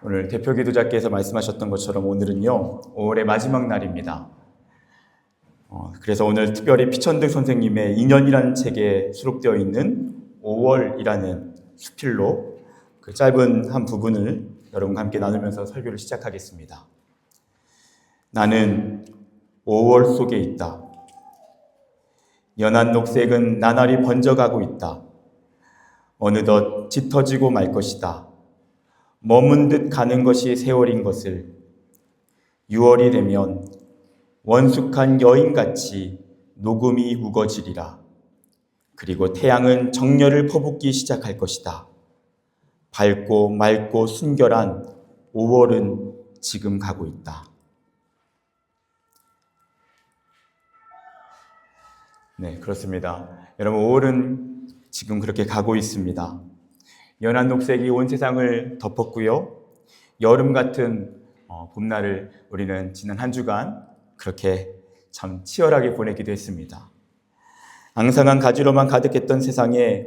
오늘 대표 기도자께서 말씀하셨던 것처럼 오늘은요 5월의 마지막 날입니다. 그래서 오늘 특별히 피천득 선생님의 인연이라는 책에 수록되어 있는 5월이라는 수필로 그 짧은 한 부분을 여러분과 함께 나누면서 설교를 시작하겠습니다. 나는 5월 속에 있다. 연한 녹색은 나날이 번져가고 있다. 어느덧 짙어지고 말 것이다. 머문 듯 가는 것이 세월인 것을 6월이 되면 원숙한 여인같이 녹음이 우거지리라. 그리고 태양은 정열을 퍼붓기 시작할 것이다. 밝고 맑고 순결한 5월은 지금 가고 있다. 네, 그렇습니다. 여러분, 5월은 지금 그렇게 가고 있습니다. 연한 녹색이 온 세상을 덮었고요. 여름 같은 봄날을 우리는 지난 한 주간 그렇게 참 치열하게 보내기도 했습니다. 앙상한 가지로만 가득했던 세상에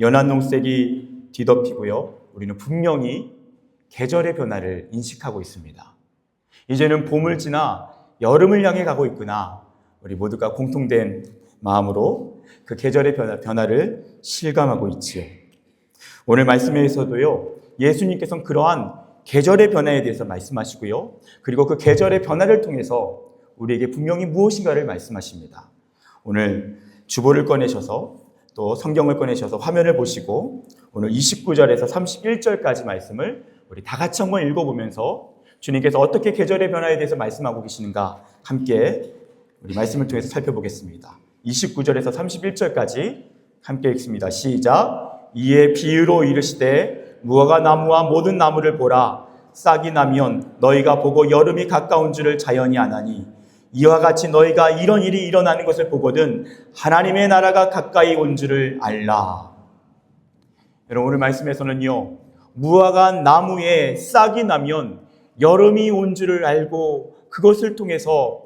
연한 녹색이 뒤덮이고요. 우리는 분명히 계절의 변화를 인식하고 있습니다. 이제는 봄을 지나 여름을 향해 가고 있구나. 우리 모두가 공통된 마음으로 그 계절의 변화를 실감하고 있지요. 오늘 말씀에서도요, 예수님께서는 그러한 계절의 변화에 대해서 말씀하시고요. 그리고 그 계절의 변화를 통해서 우리에게 분명히 무엇인가를 말씀하십니다. 오늘 주보를 꺼내셔서 또 성경을 꺼내셔서 화면을 보시고 오늘 29절에서 31절까지 말씀을 우리 다 같이 한번 읽어보면서 주님께서 어떻게 계절의 변화에 대해서 말씀하고 계시는가 함께 우리 말씀을 통해서 살펴보겠습니다. 29절에서 31절까지 함께 읽습니다. 시작! 이에 비유로 이르시되 무화과 나무와 모든 나무를 보라. 싹이 나면 너희가 보고 여름이 가까운 줄을 자연히 아나니 이와 같이 너희가 이런 일이 일어나는 것을 보거든 하나님의 나라가 가까이 온 줄을 알라. 여러분, 오늘 말씀에서는요, 무화과 나무에 싹이 나면 여름이 온 줄을 알고 그것을 통해서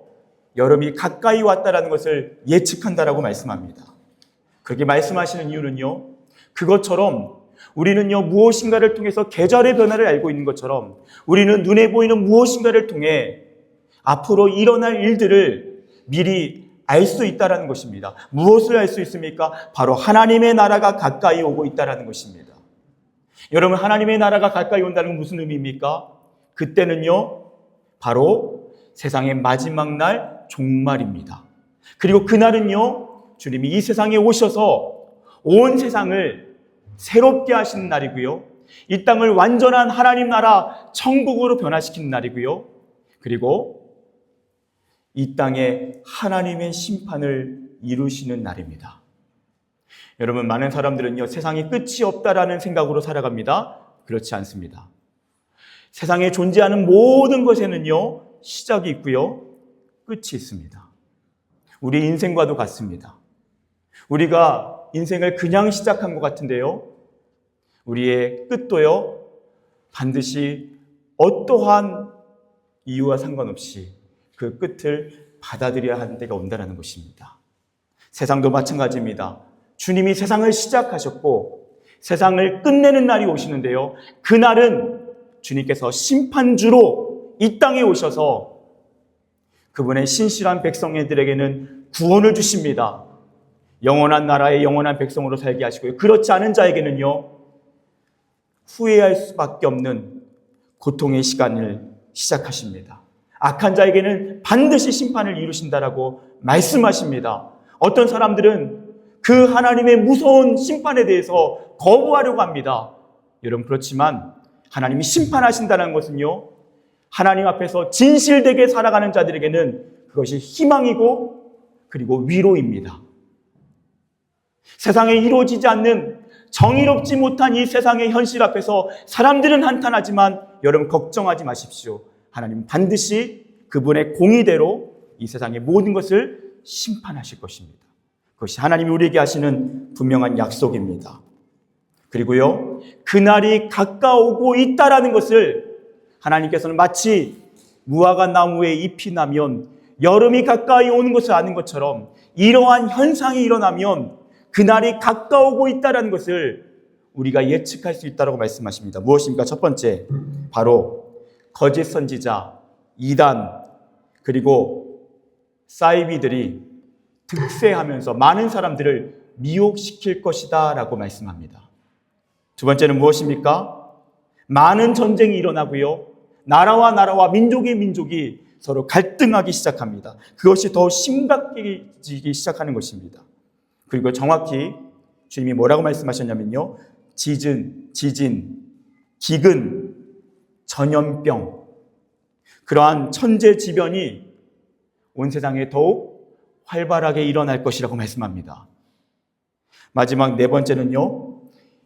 여름이 가까이 왔다라는 것을 예측한다라고 말씀합니다. 그렇게 말씀하시는 이유는요, 그것처럼 우리는요, 무엇인가를 통해서 계절의 변화를 알고 있는 것처럼 우리는 눈에 보이는 무엇인가를 통해 앞으로 일어날 일들을 미리 알 수 있다는 것입니다. 무엇을 알 수 있습니까? 바로 하나님의 나라가 가까이 오고 있다는 것입니다. 여러분, 하나님의 나라가 가까이 온다는 건 무슨 의미입니까? 그때는요, 바로 세상의 마지막 날 종말입니다. 그리고 그날은요, 주님이 이 세상에 오셔서 온 세상을 새롭게 하시는 날이고요. 이 땅을 완전한 하나님 나라 천국으로 변화시키는 날이고요. 그리고 이 땅에 하나님의 심판을 이루시는 날입니다. 여러분, 많은 사람들은요, 세상에 끝이 없다라는 생각으로 살아갑니다. 그렇지 않습니다. 세상에 존재하는 모든 것에는요, 시작이 있고요, 끝이 있습니다. 우리 인생과도 같습니다. 우리가 인생을 그냥 시작한 것 같은데요, 우리의 끝도요, 반드시 어떠한 이유와 상관없이 그 끝을 받아들여야 하는 때가 온다는 것입니다. 세상도 마찬가지입니다. 주님이 세상을 시작하셨고 세상을 끝내는 날이 오시는데요, 그날은 주님께서 심판주로 이 땅에 오셔서 그분의 신실한 백성들에게는 구원을 주십니다. 영원한 나라의 영원한 백성으로 살게 하시고요. 그렇지 않은 자에게는요, 후회할 수밖에 없는 고통의 시간을 시작하십니다. 악한 자에게는 반드시 심판을 이루신다라고 말씀하십니다. 어떤 사람들은 그 하나님의 무서운 심판에 대해서 거부하려고 합니다. 여러분, 그렇지만 하나님이 심판하신다는 것은요, 하나님 앞에서 진실되게 살아가는 자들에게는 그것이 희망이고 그리고 위로입니다. 세상에 이루어지지 않는 정의롭지 못한 이 세상의 현실 앞에서 사람들은 한탄하지만 여러분, 걱정하지 마십시오. 하나님은 반드시 그분의 공의대로 이 세상의 모든 것을 심판하실 것입니다. 그것이 하나님이 우리에게 하시는 분명한 약속입니다. 그리고요, 그날이 가까우고 있다라는 것을 하나님께서는 마치 무화과 나무에 잎이 나면 여름이 가까이 오는 것을 아는 것처럼 이러한 현상이 일어나면 그날이 가까우고 있다는 것을 우리가 예측할 수 있다고 말씀하십니다. 무엇입니까? 첫 번째, 바로 거짓 선지자, 이단, 그리고 사이비들이 득세하면서 많은 사람들을 미혹시킬 것이다 라고 말씀합니다. 두 번째는 무엇입니까? 많은 전쟁이 일어나고요. 나라와 민족이 서로 갈등하기 시작합니다. 그것이 더 심각해지기 시작하는 것입니다. 그리고 정확히 주님이 뭐라고 말씀하셨냐면요. 지진, 기근, 전염병, 그러한 천재지변이 온 세상에 더욱 활발하게 일어날 것이라고 말씀합니다. 마지막 네 번째는요.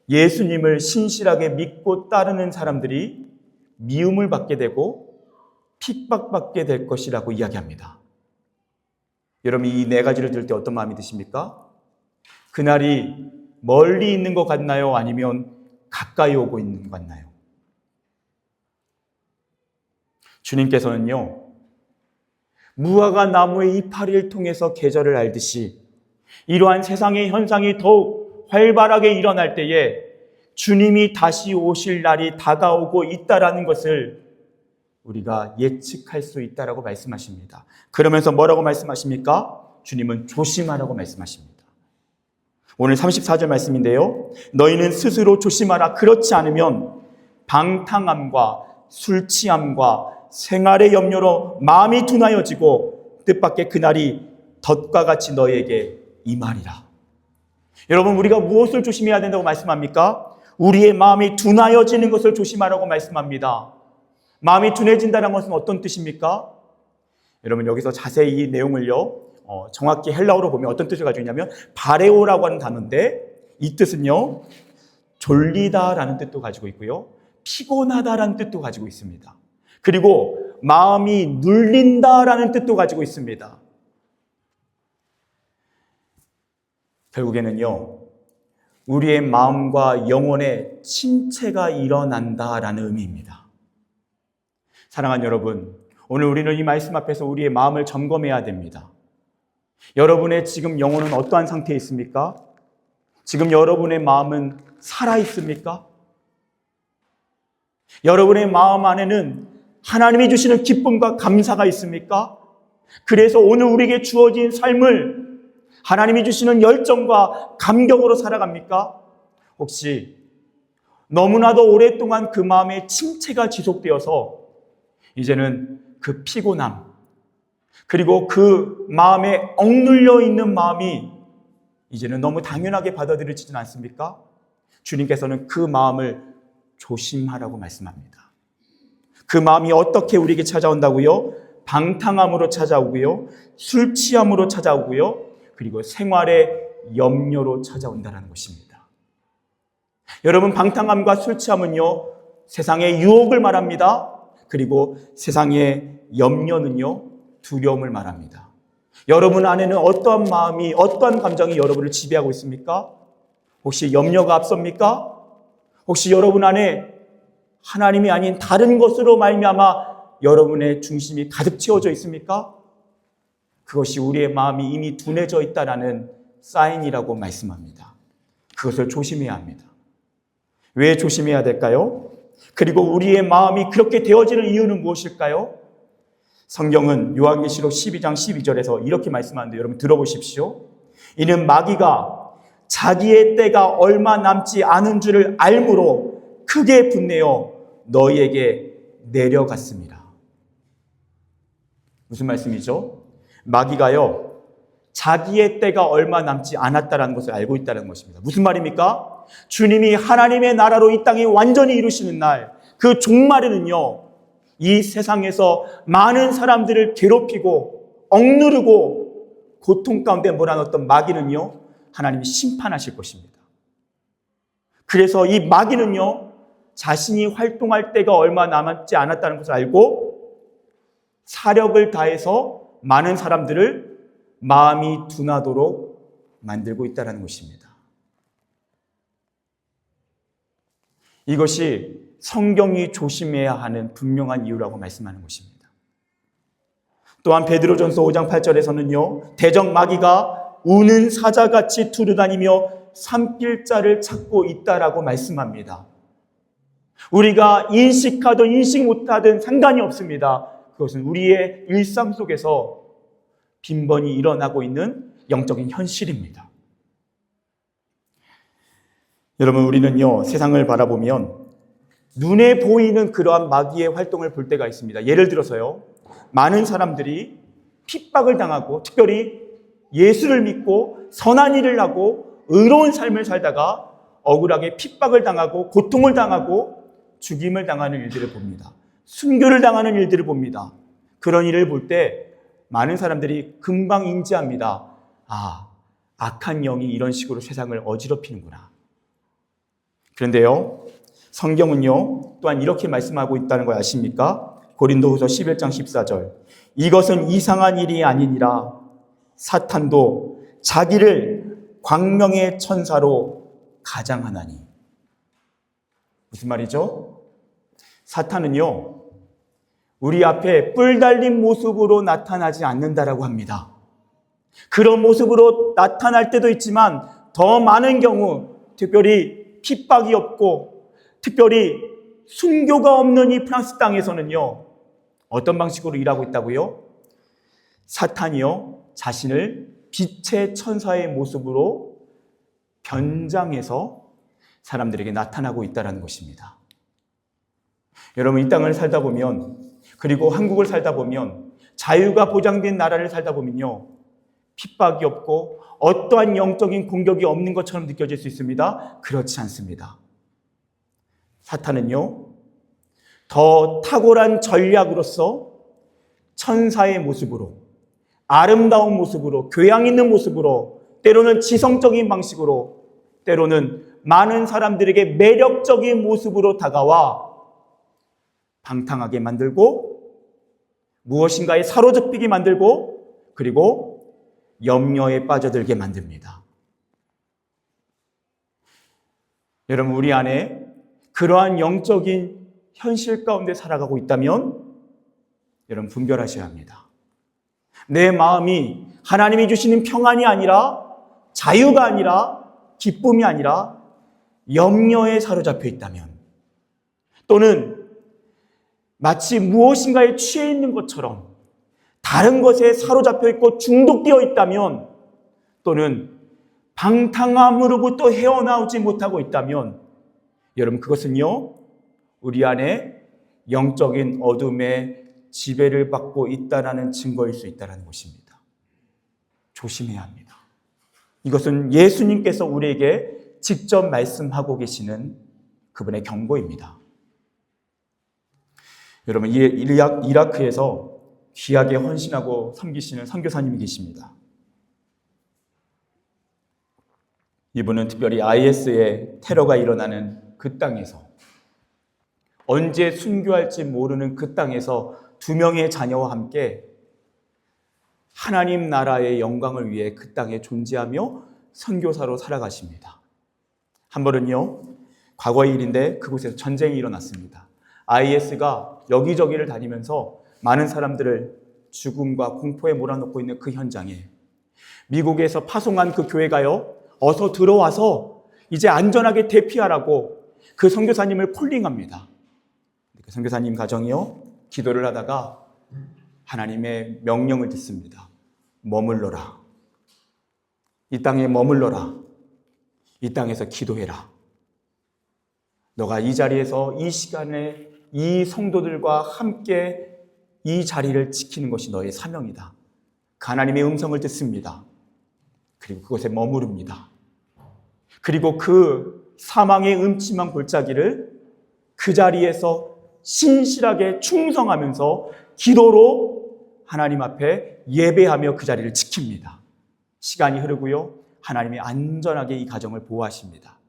예수님을 신실하게 믿고 따르는 사람들이 미움을 받게 되고 핍박받게 될 것이라고 이야기합니다. 여러분, 이 네 가지를 들을 때 어떤 마음이 드십니까? 그날이 멀리 있는 것 같나요? 아니면 가까이 오고 있는 것 같나요? 주님께서는요, 무화과 나무의 이파리를 통해서 계절을 알듯이 이러한 세상의 현상이 더욱 활발하게 일어날 때에 주님이 다시 오실 날이 다가오고 있다라는 것을 우리가 예측할 수 있다라고 말씀하십니다. 그러면서 뭐라고 말씀하십니까? 주님은 조심하라고 말씀하십니다. 오늘 34절 말씀인데요. 너희는 스스로 조심하라. 그렇지 않으면 방탕함과 술 취함과 생활의 염려로 마음이 둔하여지고 뜻밖의 그날이 덫과 같이 너희에게 임하리라. 여러분, 우리가 무엇을 조심해야 된다고 말씀합니까? 우리의 마음이 둔하여지는 것을 조심하라고 말씀합니다. 마음이 둔해진다는 것은 어떤 뜻입니까? 여러분, 여기서 자세히 이 내용을요, 정확히 헬라어로 보면 어떤 뜻을 가지고 있냐면 바레오라고 하는 단어인데, 이 뜻은요, 졸리다라는 뜻도 가지고 있고요, 피곤하다라는 뜻도 가지고 있습니다. 그리고 마음이 눌린다라는 뜻도 가지고 있습니다. 결국에는요, 우리의 마음과 영혼에 침체가 일어난다라는 의미입니다. 사랑하는 여러분, 오늘 우리는 이 말씀 앞에서 우리의 마음을 점검해야 됩니다. 여러분의 지금 영혼은 어떠한 상태에 있습니까? 지금 여러분의 마음은 살아있습니까? 여러분의 마음 안에는 하나님이 주시는 기쁨과 감사가 있습니까? 그래서 오늘 우리에게 주어진 삶을 하나님이 주시는 열정과 감격으로 살아갑니까? 혹시 너무나도 오랫동안 그 마음의 침체가 지속되어서 이제는 그 피곤함, 그리고 그 마음에 억눌려 있는 마음이 이제는 너무 당연하게 받아들여지진 않습니까? 주님께서는 그 마음을 조심하라고 말씀합니다. 그 마음이 어떻게 우리에게 찾아온다고요? 방탕함으로 찾아오고요, 술 취함으로 찾아오고요, 그리고 생활의 염려로 찾아온다는 것입니다. 여러분, 방탕함과 술 취함은요, 세상의 유혹을 말합니다. 그리고 세상의 염려는요, 두려움을 말합니다. 여러분 안에는 어떠한 마음이, 어떠한 감정이 여러분을 지배하고 있습니까? 혹시 염려가 앞섭니까? 혹시 여러분 안에 하나님이 아닌 다른 것으로 말미암아 여러분의 중심이 가득 채워져 있습니까? 그것이 우리의 마음이 이미 둔해져 있다는 사인이라고 말씀합니다. 그것을 조심해야 합니다. 왜 조심해야 될까요? 그리고 우리의 마음이 그렇게 되어지는 이유는 무엇일까요? 성경은 요한계시록 12장 12절에서 이렇게 말씀하는데 여러분 들어보십시오. 이는 마귀가 자기의 때가 얼마 남지 않은 줄을 알므로 크게 분내어 너희에게 내려갔습니다. 무슨 말씀이죠? 마귀가요, 자기의 때가 얼마 남지 않았다는 것을 알고 있다는 것입니다. 무슨 말입니까? 주님이 하나님의 나라로 이 땅에 완전히 이루시는 날, 그 종말에는요, 이 세상에서 많은 사람들을 괴롭히고 억누르고 고통 가운데 몰아넣었던 마귀는요, 하나님이 심판하실 것입니다. 그래서 이 마귀는요, 자신이 활동할 때가 얼마 남지 않았다는 것을 알고 사력을 다해서 많은 사람들을 마음이 둔하도록 만들고 있다는 것입니다. 이것이 성경이 조심해야 하는 분명한 이유라고 말씀하는 것입니다. 또한 베드로전서 5장 8절에서는요, 대적 마귀가 우는 사자같이 두루다니며 삼킬 자를 찾고 있다라고 말씀합니다. 우리가 인식하든 인식 못하든 상관이 없습니다. 그것은 우리의 일상 속에서 빈번히 일어나고 있는 영적인 현실입니다. 여러분, 우리는요, 세상을 바라보면 눈에 보이는 그러한 마귀의 활동을 볼 때가 있습니다. 예를 들어서요, 많은 사람들이 핍박을 당하고, 특별히 예수를 믿고 선한 일을 하고 의로운 삶을 살다가 억울하게 핍박을 당하고 고통을 당하고 죽임을 당하는 일들을 봅니다. 순교를 당하는 일들을 봅니다. 그런 일을 볼 때 많은 사람들이 금방 인지합니다. 아, 악한 영이 이런 식으로 세상을 어지럽히는구나. 그런데요, 성경은요, 또한 이렇게 말씀하고 있다는 걸 아십니까? 고린도후서 11장 14절. 이것은 이상한 일이 아니니라. 사탄도 자기를 광명의 천사로 가장하나니. 무슨 말이죠? 사탄은요, 우리 앞에 뿔 달린 모습으로 나타나지 않는다라고 합니다. 그런 모습으로 나타날 때도 있지만 더 많은 경우, 특별히 핍박이 없고 특별히 순교가 없는 이 프랑스 땅에서는요, 어떤 방식으로 일하고 있다고요? 사탄이요, 자신을 빛의 천사의 모습으로 변장해서 사람들에게 나타나고 있다는 것입니다. 여러분, 이 땅을 살다 보면, 그리고 한국을 살다 보면, 자유가 보장된 나라를 살다 보면요, 핍박이 없고 어떠한 영적인 공격이 없는 것처럼 느껴질 수 있습니다. 그렇지 않습니다. 사탄은요, 더 탁월한 전략으로서 천사의 모습으로, 아름다운 모습으로, 교양 있는 모습으로, 때로는 지성적인 방식으로, 때로는 많은 사람들에게 매력적인 모습으로 다가와 방탕하게 만들고 무엇인가에 사로잡히게 만들고 그리고 염려에 빠져들게 만듭니다. 여러분, 우리 안에 그러한 영적인 현실 가운데 살아가고 있다면 여러분, 분별하셔야 합니다. 내 마음이 하나님이 주시는 평안이 아니라, 자유가 아니라, 기쁨이 아니라 염려에 사로잡혀 있다면, 또는 마치 무엇인가에 취해 있는 것처럼 다른 것에 사로잡혀 있고 중독되어 있다면, 또는 방탕함으로부터 헤어나오지 못하고 있다면, 여러분, 그것은요, 우리 안에 영적인 어둠의 지배를 받고 있다는 증거일 수 있다는 것입니다. 조심해야 합니다. 이것은 예수님께서 우리에게 직접 말씀하고 계시는 그분의 경고입니다. 여러분, 이라크에서 귀하게 헌신하고 섬기시는 선교사님이 계십니다. 이분은 특별히 IS의 테러가 일어나는 그 땅에서, 언제 순교할지 모르는 그 땅에서 2명의 자녀와 함께 하나님 나라의 영광을 위해 그 땅에 존재하며 선교사로 살아가십니다. 한 번은요, 과거의 일인데 그곳에서 전쟁이 일어났습니다. IS가 여기저기를 다니면서 많은 사람들을 죽음과 공포에 몰아넣고 있는 그 현장에 미국에서 파송한 그 교회가요, 어서 들어와서 이제 안전하게 대피하라고 그 선교사님을 콜링합니다. 그 선교사님 가정이요, 기도를 하다가 하나님의 명령을 듣습니다. 머물러라. 이 땅에 머물러라. 이 땅에서 기도해라. 너가 이 자리에서 이 시간에 이 성도들과 함께 이 자리를 지키는 것이 너의 사명이다. 하나님의 음성을 듣습니다. 그리고 그곳에 머무릅니다. 그리고 그 사망의 음침한 골짜기를 그 자리에서 신실하게 충성하면서 기도로 하나님 앞에 예배하며 그 자리를 지킵니다. 시간이 흐르고요, 하나님이 안전하게 이 가정을 보호하십니다.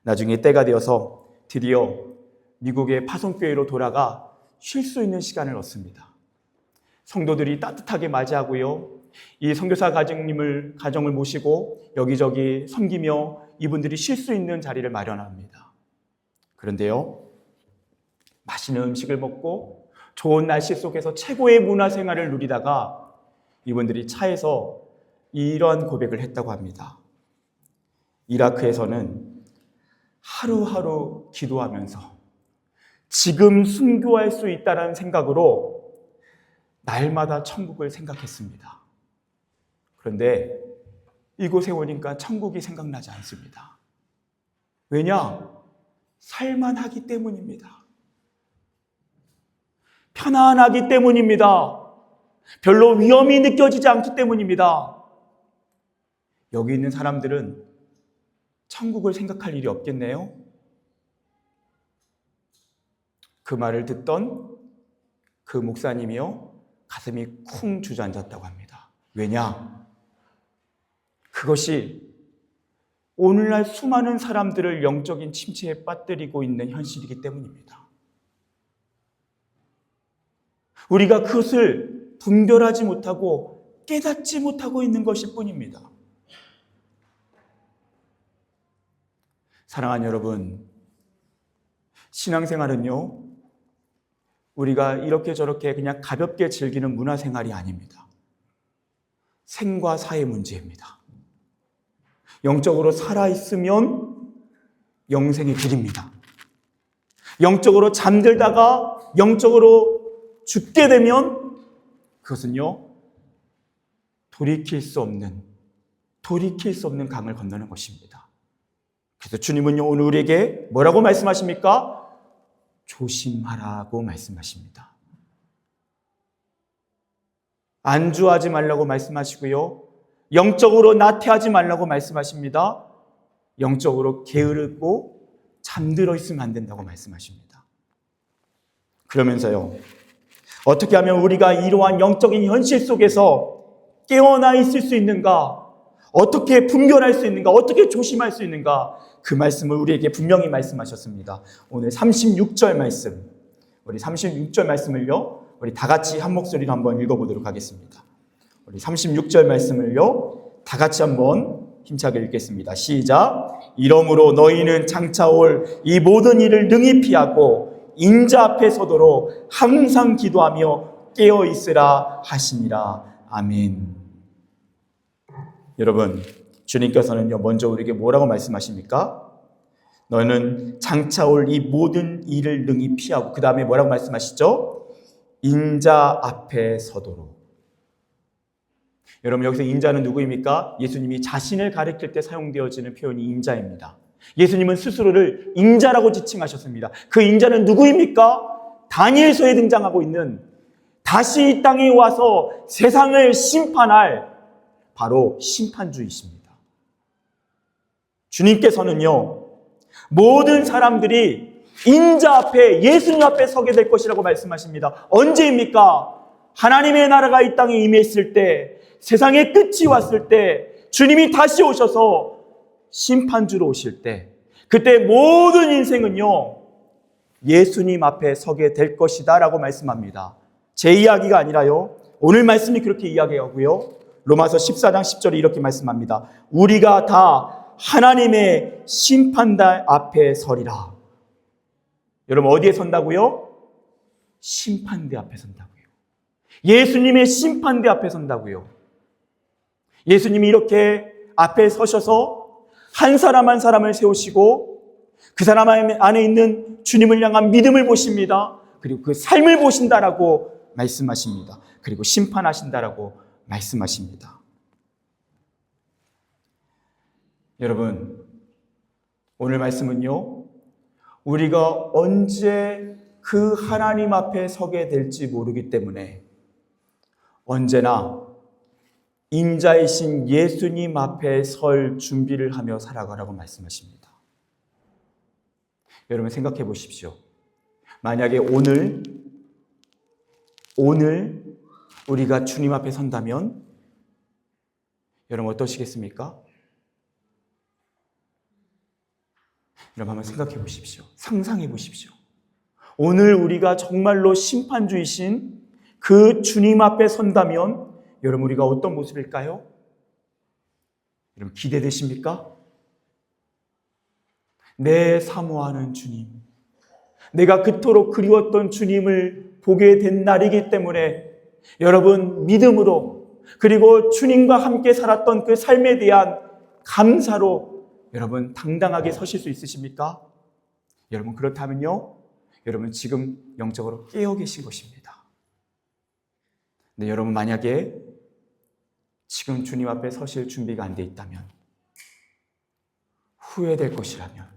나중에 때가 되어서 드디어 미국의 파송교회로 돌아가 쉴 수 있는 시간을 얻습니다. 성도들이 따뜻하게 맞이하고요, 이 선교사 가정을 모시고 여기저기 섬기며 이분들이 쉴 수 있는 자리를 마련합니다. 그런데요, 맛있는 음식을 먹고 좋은 날씨 속에서 최고의 문화생활을 누리다가 이분들이 차에서 이러한 고백을 했다고 합니다. 이라크에서는 하루하루 기도하면서 지금 순교할 수 있다는 생각으로 날마다 천국을 생각했습니다. 그런데 이곳에 오니까 천국이 생각나지 않습니다. 왜냐? 살만하기 때문입니다. 편안하기 때문입니다. 별로 위험이 느껴지지 않기 때문입니다. 여기 있는 사람들은 천국을 생각할 일이 없겠네요. 그 말을 듣던 그 목사님이요, 가슴이 쿵 주저앉았다고 합니다. 왜냐? 그것이 오늘날 수많은 사람들을 영적인 침체에 빠뜨리고 있는 현실이기 때문입니다. 우리가 그것을 분별하지 못하고 깨닫지 못하고 있는 것일 뿐입니다. 사랑하는 여러분, 신앙생활은요, 우리가 이렇게 저렇게 그냥 가볍게 즐기는 문화생활이 아닙니다. 생과 사의 문제입니다. 영적으로 살아있으면 영생의 길입니다. 영적으로 잠들다가 영적으로 죽게 되면 그것은요, 돌이킬 수 없는 강을 건너는 것입니다. 그래서 주님은요, 오늘 우리에게 뭐라고 말씀하십니까? 조심하라고 말씀하십니다. 안주하지 말라고 말씀하시고요, 영적으로 나태하지 말라고 말씀하십니다. 영적으로 게으르고 잠들어 있으면 안 된다고 말씀하십니다. 그러면서요, 어떻게 하면 우리가 이러한 영적인 현실 속에서 깨어나 있을 수 있는가? 어떻게 분별할 수 있는가? 어떻게 조심할 수 있는가? 그 말씀을 우리에게 분명히 말씀하셨습니다. 오늘 36절 말씀, 우리 36절 말씀을요, 우리 다 같이 한 목소리로 한번 읽어보도록 하겠습니다. 우리 36절 말씀을요, 다 같이 한번 힘차게 읽겠습니다. 시작. 이러므로 너희는 장차 올 이 모든 일을 능히 피하고 인자 앞에 서도록 항상 기도하며 깨어 있으라 하시니라. 아멘. 여러분, 주님께서는요, 먼저 우리에게 뭐라고 말씀하십니까? 너는 장차 올 이 모든 일을 능히 피하고, 그 다음에 뭐라고 말씀하시죠? 인자 앞에 서도록. 여러분, 여기서 인자는 누구입니까? 예수님이 자신을 가리킬 때 사용되어지는 표현이 인자입니다. 예수님은 스스로를 인자라고 지칭하셨습니다. 그 인자는 누구입니까? 다니엘서에 등장하고 있는, 다시 이 땅에 와서 세상을 심판할 바로 심판주이십니다. 주님께서는요, 모든 사람들이 인자 앞에, 예수님 앞에 서게 될 것이라고 말씀하십니다. 언제입니까? 하나님의 나라가 이 땅에 임했을 때, 세상의 끝이 왔을 때, 주님이 다시 오셔서 심판주로 오실 때, 그때 모든 인생은요, 예수님 앞에 서게 될 것이다 라고 말씀합니다. 제 이야기가 아니라요, 오늘 말씀이 그렇게 이야기하고요, 로마서 14장 10절에 이렇게 말씀합니다. 우리가 다 하나님의 심판대 앞에 서리라. 여러분, 어디에 선다고요? 심판대 앞에 선다고요. 예수님의 심판대 앞에 선다고요. 예수님이 이렇게 앞에 서셔서 한 사람 한 사람을 세우시고 그 사람 안에 있는 주님을 향한 믿음을 보십니다. 그리고 그 삶을 보신다라고 말씀하십니다. 그리고 심판하신다라고 말씀하십니다. 여러분, 오늘 말씀은요, 우리가 언제 그 하나님 앞에 서게 될지 모르기 때문에 언제나 인자이신 예수님 앞에 설 준비를 하며 살아가라고 말씀하십니다. 여러분, 생각해 보십시오. 만약에 오늘 우리가 주님 앞에 선다면 여러분 어떠시겠습니까? 여러분 한번 생각해 보십시오. 상상해 보십시오. 오늘 우리가 정말로 심판주이신 그 주님 앞에 선다면 여러분 우리가 어떤 모습일까요? 여러분 기대되십니까? 내 사모하는 주님, 내가 그토록 그리웠던 주님을 보게 된 날이기 때문에 여러분 믿음으로, 그리고 주님과 함께 살았던 그 삶에 대한 감사로 여러분 당당하게 서실 수 있으십니까? 여러분 그렇다면요, 여러분 지금 영적으로 깨어 계신 것입니다. 근데 여러분 만약에 지금 주님 앞에 서실 준비가 안 돼 있다면, 후회될 것이라면,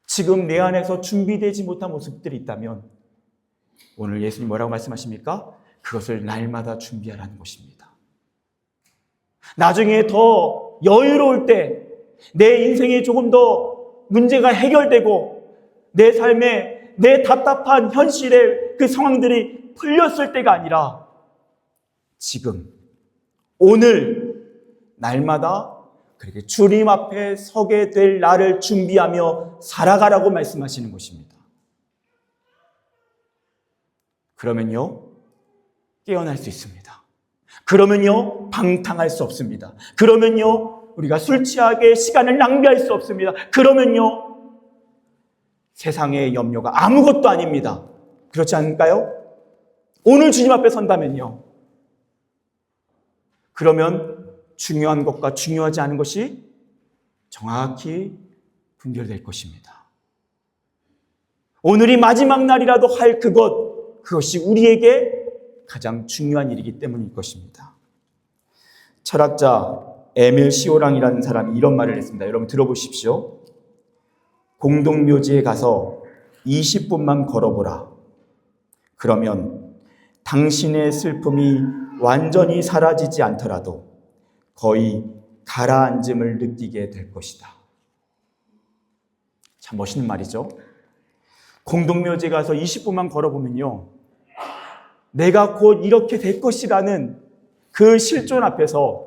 지금 내 안에서 준비되지 못한 모습들이 있다면, 오늘 예수님 뭐라고 말씀하십니까? 그것을 날마다 준비하라는 것입니다. 나중에 더 여유로울 때, 내 인생이 조금 더 문제가 해결되고 내 삶에 내 답답한 현실의 그 상황들이 풀렸을 때가 아니라 지금, 오늘 날마다 그렇게 주님 앞에 서게 될 날을 준비하며 살아가라고 말씀하시는 것입니다. 그러면요, 깨어날 수 있습니다. 그러면요, 방탕할 수 없습니다. 그러면요, 우리가 술 취하게 시간을 낭비할 수 없습니다. 그러면요, 세상의 염려가 아무것도 아닙니다. 그렇지 않을까요? 오늘 주님 앞에 선다면요, 그러면 중요한 것과 중요하지 않은 것이 정확히 분별될 것입니다. 오늘이 마지막 날이라도 할 그것이 우리에게 가장 중요한 일이기 때문일 것입니다. 철학자 에밀 시오랑이라는 사람이 이런 말을 했습니다. 여러분 들어보십시오. 공동묘지에 가서 20분만 걸어보라. 그러면 당신의 슬픔이 완전히 사라지지 않더라도 거의 가라앉음을 느끼게 될 것이다. 참 멋있는 말이죠. 공동묘지에 가서 20분만 걸어보면요, 내가 곧 이렇게 될 것이라는 그 실존 앞에서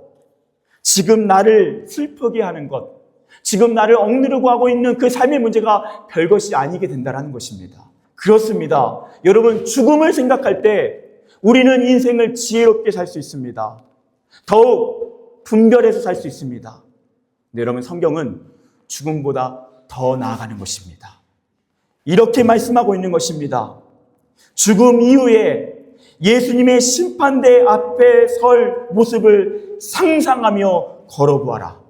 지금 나를 슬프게 하는 것, 지금 나를 억누르고 하고 있는 그 삶의 문제가 별것이 아니게 된다는 것입니다. 그렇습니다. 여러분, 죽음을 생각할 때 우리는 인생을 지혜롭게 살 수 있습니다. 더욱 분별해서 살 수 있습니다. 근데 여러분, 성경은 죽음보다 더 나아가는 것입니다. 이렇게 말씀하고 있는 것입니다. 죽음 이후에 예수님의 심판대 앞에 설 모습을 상상하며 걸어보아라.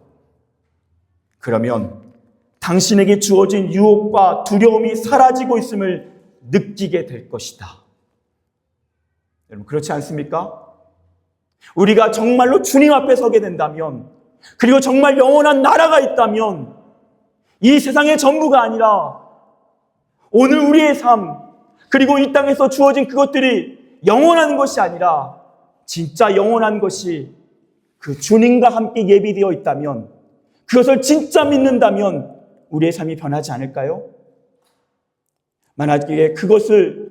그러면 당신에게 주어진 유혹과 두려움이 사라지고 있음을 느끼게 될 것이다. 여러분, 그렇지 않습니까? 우리가 정말로 주님 앞에 서게 된다면, 그리고 정말 영원한 나라가 있다면, 이 세상의 전부가 아니라 오늘 우리의 삶, 그리고 이 땅에서 주어진 그것들이 영원한 것이 아니라 진짜 영원한 것이 그 주님과 함께 예비되어 있다면, 그것을 진짜 믿는다면 우리의 삶이 변하지 않을까요? 만약에 그것을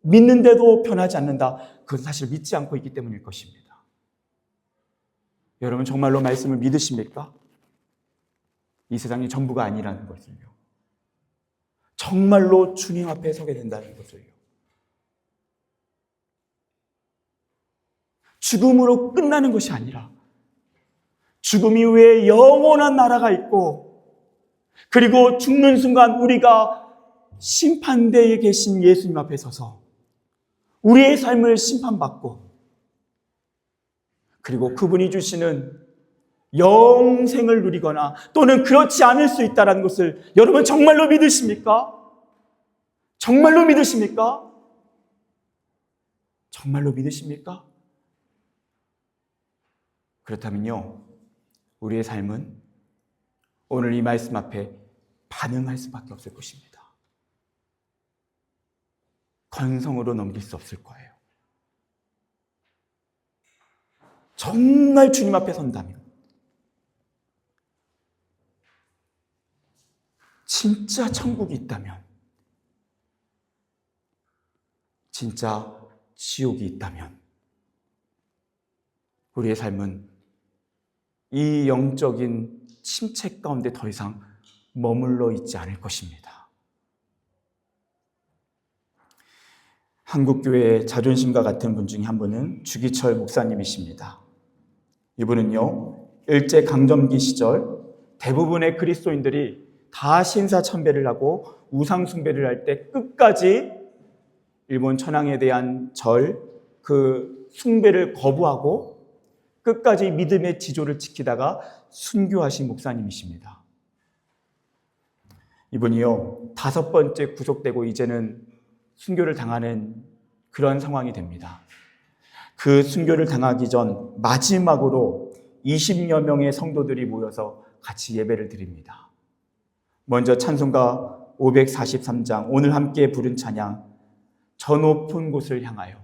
믿는데도 변하지 않는다, 그것은 사실 믿지 않고 있기 때문일 것입니다. 여러분 정말로 말씀을 믿으십니까? 이 세상이 전부가 아니라는 것을요. 정말로 주님 앞에 서게 된다는 것을요. 죽음으로 끝나는 것이 아니라 죽음 이후에 영원한 나라가 있고, 그리고 죽는 순간 우리가 심판대에 계신 예수님 앞에 서서 우리의 삶을 심판받고, 그리고 그분이 주시는 영생을 누리거나 또는 그렇지 않을 수 있다는 것을 여러분 정말로 믿으십니까? 정말로 믿으십니까? 정말로 믿으십니까? 그렇다면요, 우리의 삶은 오늘 이 말씀 앞에 반응할 수밖에 없을 것입니다. 건성으로 넘길 수 없을 거예요. 정말 주님 앞에 선다면, 진짜 천국이 있다면, 진짜 지옥이 있다면, 우리의 삶은 이 영적인 침체 가운데 더 이상 머물러 있지 않을 것입니다. 한국교회의 자존심과 같은 분 중에 한 분은 주기철 목사님이십니다. 이분은요, 일제강점기 시절 대부분의 그리스도인들이 다 신사참배를 하고 우상숭배를 할 때 끝까지 일본 천황에 대한 그 숭배를 거부하고 끝까지 믿음의 지조를 지키다가 순교하신 목사님이십니다. 이분이요, 5번째 구속되고 이제는 순교를 당하는 그런 상황이 됩니다. 그 순교를 당하기 전 마지막으로 20여 명의 성도들이 모여서 같이 예배를 드립니다. 먼저 찬송가 543장, 오늘 함께 부른 찬양, 저 높은 곳을 향하여,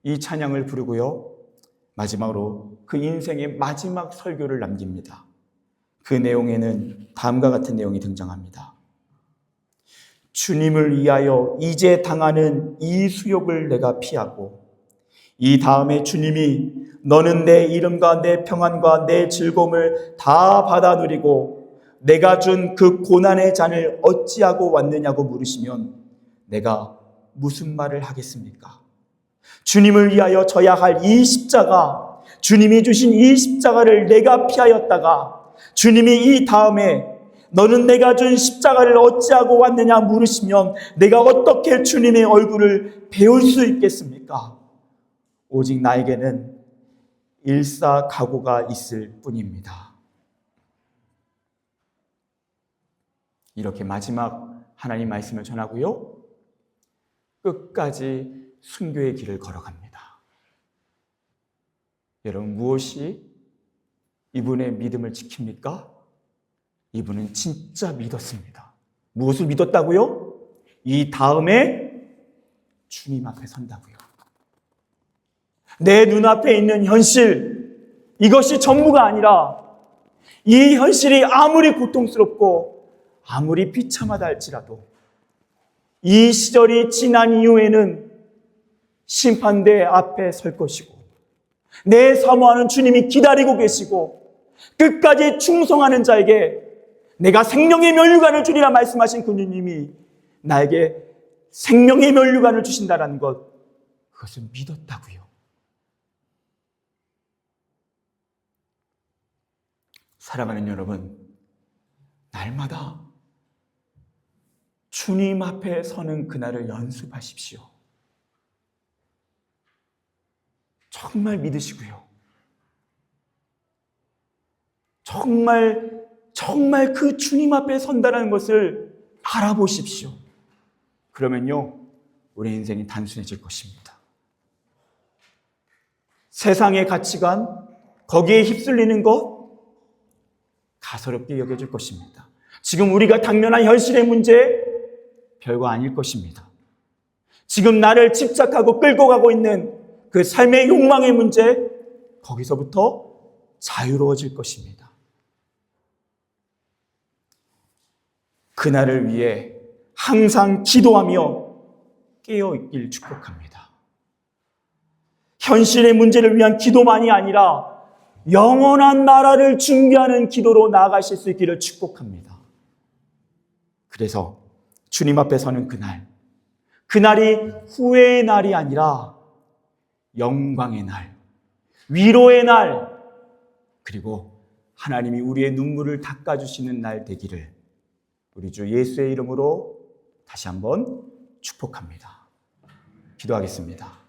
이 찬양을 부르고요, 마지막으로 그 인생의 마지막 설교를 남깁니다. 그 내용에는 다음과 같은 내용이 등장합니다. 주님을 위하여 이제 당하는 이 수욕을 내가 피하고, 이 다음에 주님이 너는 내 이름과 내 평안과 내 즐거움을 다 받아 누리고 내가 준 그 고난의 잔을 어찌하고 왔느냐고 물으시면 내가 무슨 말을 하겠습니까? 주님을 위하여 져야 할 이 십자가, 주님이 주신 이 십자가를 내가 피하였다가 주님이 이 다음에 너는 내가 준 십자가를 어찌하고 왔느냐 물으시면 내가 어떻게 주님의 얼굴을 배울 수 있겠습니까? 오직 나에게는 일사각오가 있을 뿐입니다. 이렇게 마지막 하나님 말씀을 전하고요, 끝까지 순교의 길을 걸어갑니다. 여러분, 무엇이 이분의 믿음을 지킵니까? 이분은 진짜 믿었습니다. 무엇을 믿었다고요? 이 다음에 주님 앞에 선다고요. 내 눈앞에 있는 현실, 이것이 전부가 아니라 이 현실이 아무리 고통스럽고 아무리 비참하다 할지라도 이 시절이 지난 이후에는 심판대 앞에 설 것이고 내 사모하는 주님이 기다리고 계시고 끝까지 충성하는 자에게 내가 생명의 면류관을 주리라 말씀하신 그 주님이 나에게 생명의 면류관을 주신다는 것, 그것을 믿었다고요. 사랑하는 여러분, 날마다 주님 앞에 서는 그날을 연습하십시오. 정말 믿으시고요. 정말 그 주님 앞에 선다는 것을 알아보십시오. 그러면요, 우리 인생이 단순해질 것입니다. 세상의 가치관, 거기에 휩쓸리는 것, 가소롭게 여겨질 것입니다. 지금 우리가 당면한 현실의 문제, 별거 아닐 것입니다. 지금 나를 집착하고 끌고 가고 있는 그 삶의 욕망의 문제, 거기서부터 자유로워질 것입니다. 그날을 위해 항상 기도하며 깨어있길 축복합니다. 현실의 문제를 위한 기도만이 아니라 영원한 나라를 준비하는 기도로 나아가실 수 있기를 축복합니다. 그래서 주님 앞에 서는 그날이 후회의 날이 아니라 영광의 날, 위로의 날, 그리고 하나님이 우리의 눈물을 닦아주시는 날 되기를 우리 주 예수의 이름으로 다시 한번 축복합니다. 기도하겠습니다.